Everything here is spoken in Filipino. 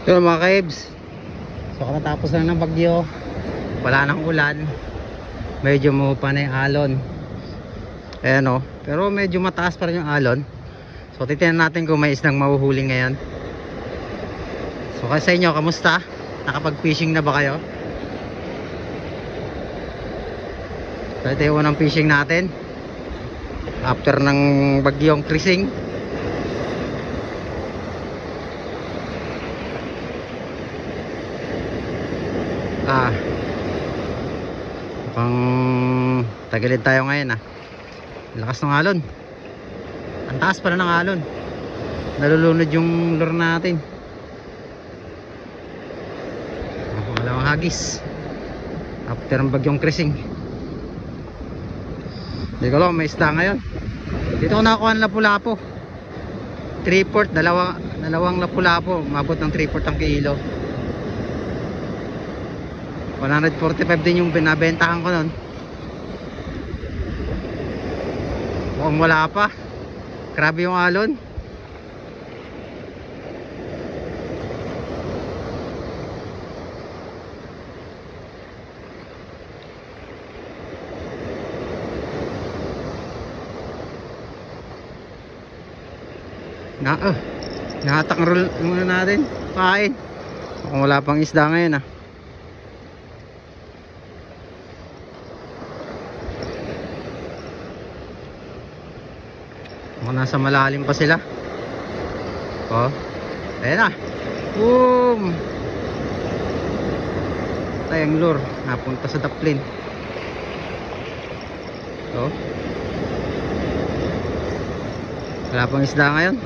Yun mga kaibs, so katapos lang ng bagyo, wala nang ulan, medyo mahupa na yung alon. Ayan o, pero medyo mataas pa rin yung alon. So titignan natin kung may isdang mahuhuli ngayon. So kasi sa inyo, kamusta? Nakapag fishing na ba kayo? So ito yung unang fishing natin after ng bagyong Krising. Mukhang tagilid tayo ngayon lakas ng alon, ang taas pala ng alon, nalulunod yung lure natin. Malawang hagis after ng bagyong Krising. Hindi ko lang may isda ngayon. Dito ko nakakuha ng lapu-lapo 3/4, dalawang lapu-lapo, mabot ng 3/4 ang kilo. 145 din yung binabentahan ko nun. Mukhang wala pa, grabe yung alon. Nahatak ang roll muna natin, kain. Mukhang wala pang isda ngayon Mukhang nasa malalim pa sila. Ayan na. Boom! Tayang lure napunta sa daplin. Wala pang isda ngayon.